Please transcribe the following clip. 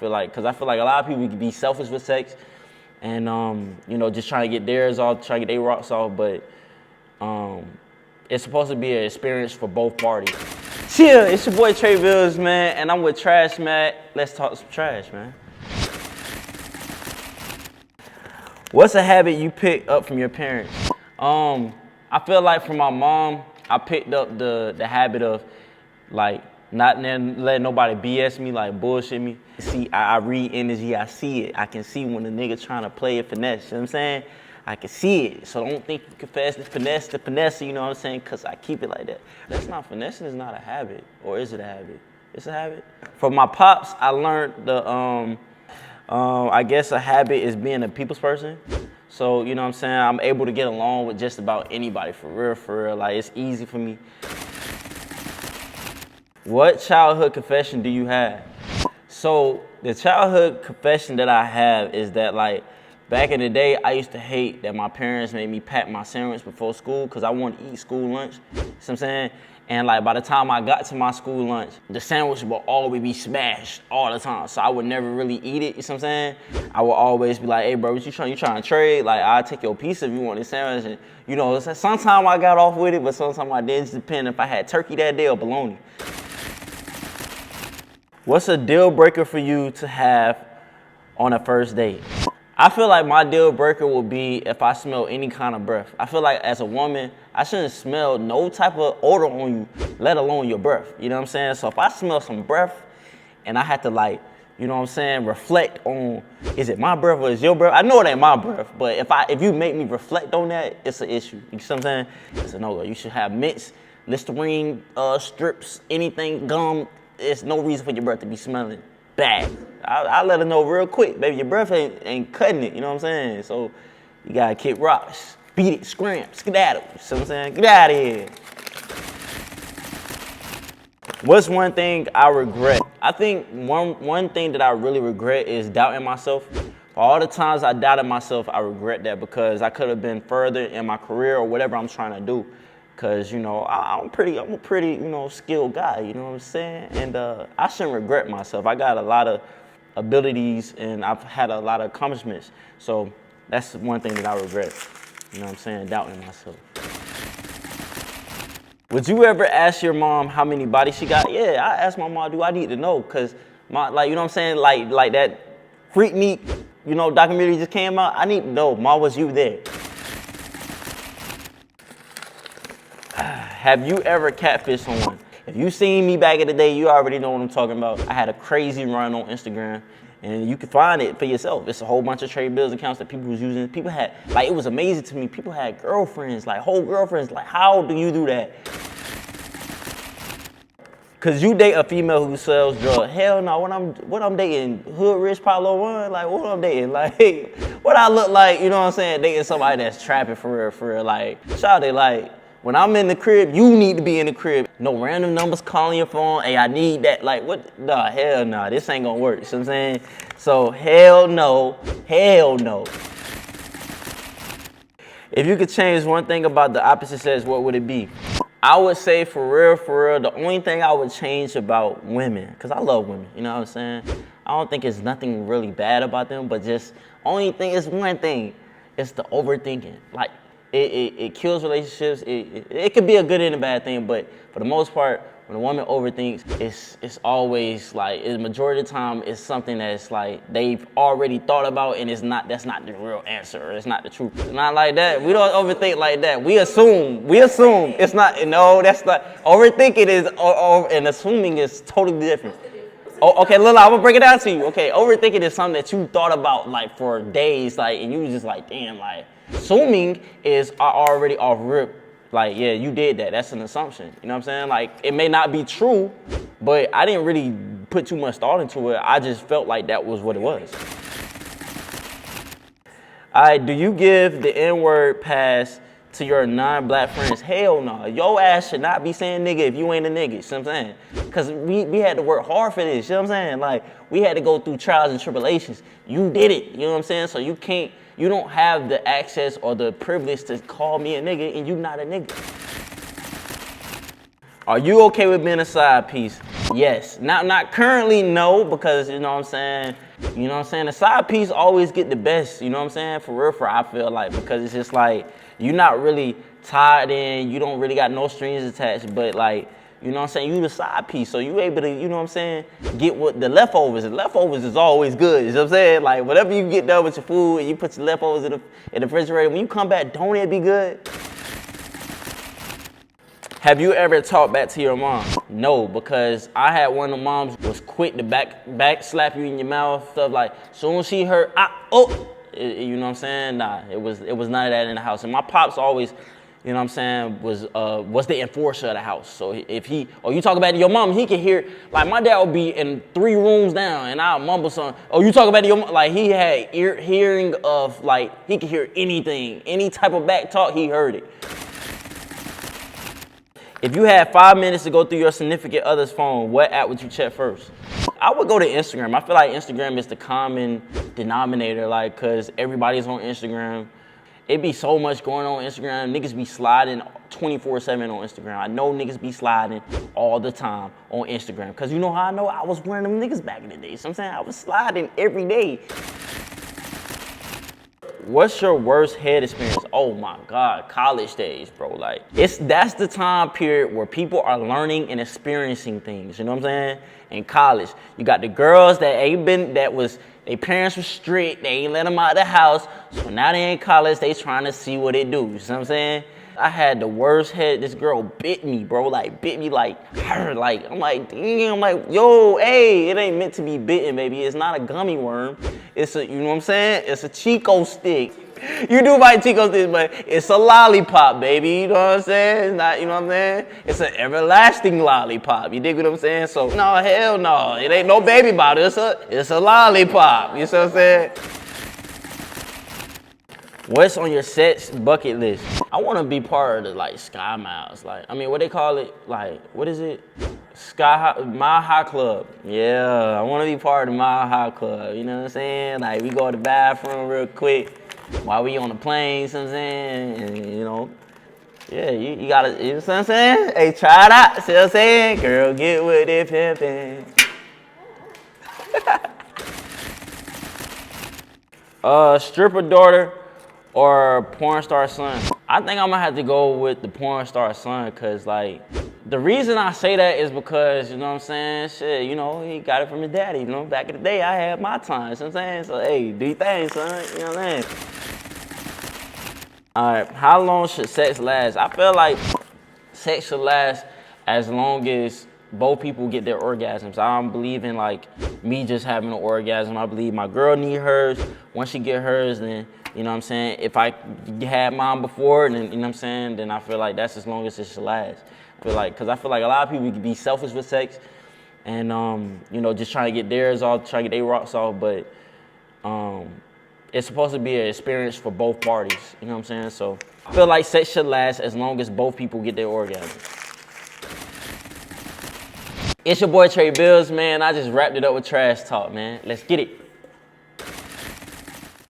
Because I feel like a lot of people can be selfish with sex and, you know, just trying to get theirs off, trying to get their rocks off, but it's supposed to be an experience for both parties. Chill, it's your boy Trey Bills, man, and I'm with Trash Matt. Let's talk some trash, man. What's a habit you picked up from your parents? I feel like from my mom, I picked up the habit of like not letting nobody BS me, like bullshit me. See, I read energy, I see it. I can see when the nigga trying to play a finesse, you know what I'm saying? I can see it, so don't think you confess the finesse, you know what I'm saying? Cause I keep it like that. That's not finessing, is not a habit, or is it a habit? It's a habit. From my pops, I learned I guess a habit is being a people's person. So, you know what I'm saying? I'm able to get along with just about anybody, for real. Like, it's easy for me. What childhood confession do you have? So, the childhood confession that I have is that, like, back in the day, I used to hate that my parents made me pack my sandwich before school because I wanted to eat school lunch. You know what I'm saying? And like by the time I got to my school lunch, the sandwich would always be smashed all the time. So I would never really eat it, you know what I'm saying? I would always be like, hey bro, what you trying to trade? Like I'll take your piece if you want this sandwich. And you know, sometimes I got off with it, but sometimes I didn't. Just depend if I had turkey that day or bologna. What's a deal breaker for you to have on a first date? I feel like my deal breaker would be if I smell any kind of breath. I feel like as a woman, I shouldn't smell no type of odor on you, let alone your breath. You know what I'm saying? So if I smell some breath and I had to like, you know what I'm saying, reflect on, is it my breath or is your breath? I know it ain't my breath, but if you make me reflect on that, it's an issue. You see what I'm saying? It's a no-go. You should have mints, Listerine strips, anything, gum. There's no reason for your breath to be smelling bad. I let her know real quick, baby, your breath ain't cutting it, you know what I'm saying? So you gotta kick rocks, beat it, scram, skedaddle, you know what I'm saying? Get out of here. What's one thing I regret? I think one thing that I really regret is doubting myself. For all the times I doubted myself, I regret that because I could have been further in my career or whatever I'm trying to do. Cause you know I'm a pretty you know skilled guy, you know what I'm saying, and I shouldn't regret myself. I got a lot of abilities and I've had a lot of accomplishments, so that's one thing that I regret. You know what I'm saying, doubting myself. Would you ever ask your mom how many bodies she got? Yeah, I asked my mom. Do I need to know? Cause you know what I'm saying, like that Freak Meat, you know, documentary just came out. I need to know, Ma, was you there? Have you ever catfished someone? If you seen me back in the day, you already know what I'm talking about. I had a crazy run on Instagram, and you can find it for yourself. It's a whole bunch of Trade Bills accounts that people was using. People had, like, it was amazing to me. People had girlfriends, like whole girlfriends. Like, how do you do that? Cause you date a female who sells drugs. Hell no, what I'm dating, Hood Rich Paulo One, like what I'm dating, like what I look like, you know what I'm saying? Dating somebody that's trapping for real, like shawty, like. When I'm in the crib, you need to be in the crib. No random numbers calling your phone. Hey, I need that. Like, what? Nah, hell nah. This ain't gonna work. You see what I'm saying? So, hell no. Hell no. If you could change one thing about the opposite sex, what would it be? I would say for real, the only thing I would change about women, because I love women, you know what I'm saying? I don't think it's nothing really bad about them, but just only thing is one thing. It's the overthinking. Like, it kills relationships. It could be a good and a bad thing, but for the most part, when a woman overthinks, it's always like, the majority of the time, it's something that's like they've already thought about, and that's not the real answer, or it's not the truth. It's not like that. We don't overthink like that. We assume. It's not. No, that's not. Overthinking is, and assuming is totally different. Oh, okay, Lila, I'm gonna break it down to you. Okay, overthinking is something that you thought about like for days, like, and you was just like, damn, like. Assuming is already off rip, like, yeah, you did that. That's an assumption. You know what I'm saying? Like, it may not be true, but I didn't really put too much thought into it. I just felt like that was what it was. All right, do you give the N-word pass to your non-black friends? Hell no. Your ass should not be saying nigga if you ain't a nigga. You see what I'm saying? Because we had to work hard for this. You know what I'm saying? Like, we had to go through trials and tribulations. You did it. You know what I'm saying? So you don't have the access or the privilege to call me a nigga and you not a nigga. Are you okay with being a side piece? Yes. Not currently, no, because you know what I'm saying. You know what I'm saying? The side piece always get the best. You know what I'm saying? For real, I feel like, because it's just like you're not really tied in. You don't really got no strings attached, but like, you know what I'm saying? You the side piece, so you able to, you know what I'm saying, get what the leftovers. The leftovers is always good. You know what I'm saying? Like, whatever you get done with your food and you put your leftovers in the refrigerator, when you come back, don't it be good? Have you ever talked back to your mom? No, because I had one of the moms was quick to back slap you in your mouth, stuff like, soon as she heard, you know what I'm saying? Nah, it was none of that in the house. And my pops always, you know what I'm saying, was the enforcer of the house. So if he, or you talk about your mom, he can hear, like my dad would be in 3 rooms down and I'll mumble something. Oh, you talk about your mom, like he had hearing of, like he could hear anything, any type of back talk, he heard it. If you had 5 minutes to go through your significant other's phone, what app would you check first? I would go to Instagram. I feel like Instagram is the common denominator, like, cause everybody's on Instagram. It be so much going on Instagram. Niggas be sliding 24/7 on Instagram. I know niggas be sliding all the time on Instagram. Cause you know how I know? I was one of them niggas back in the day. So I'm saying I was sliding every day. What's your worst head experience? Oh my God, college days, bro. Like, that's the time period where people are learning and experiencing things. You know what I'm saying? In college, you got the girls their parents were strict. They ain't let them out of the house. So now they in college, they trying to see what it do. You know what I'm saying? I had the worst head. This girl bit me, bro. Like, bit me like, I'm like, damn, I'm like, yo, hey, it ain't meant to be bitten, baby. It's not a gummy worm. It's a, you know what I'm saying? It's a Chico stick. You do buy Chico sticks, but it's a lollipop, baby. You know what I'm saying? It's not, you know what I'm saying? It's an everlasting lollipop. You dig what I'm saying? So, no, hell no. It ain't no baby bottle. It's a lollipop. You see what I'm saying? What's on your sex bucket list? I want to be part of the, like, Sky Miles. Like, I mean, what they call it? Like, what is it? Mile High Club. Yeah, I want to be part of the Mile High Club. You know what I'm saying? Like, we go to the bathroom real quick while we on the plane, you know what I'm saying? And, you know, yeah, you gotta, you know what I'm saying? Hey, try it out, see what I'm saying? Girl, get with it, pimpin'. Stripper daughter or porn star son? I think I'm gonna have to go with the porn star son, cause like, the reason I say that is because, you know what I'm saying, shit, you know, he got it from his daddy, you know, back in the day I had my time, you know what I'm saying? So, hey, do your thing, son, you know what I'm saying? All right, how long should sex last? I feel like sex should last as long as both people get their orgasms. I don't believe in like me just having an orgasm. I believe my girl need hers. Once she get hers, then, you know what I'm saying, if I had mine before, then, you know what I'm saying, then I feel like that's as long as it should last. Because I feel like a lot of people can be selfish with sex and, you know, just trying to get theirs off, trying to get their rocks off, but it's supposed to be an experience for both parties, you know what I'm saying? So I feel like sex should last as long as both people get their orgasm. It's your boy Trey Bills, man. I just wrapped it up with trash talk, man. Let's get it.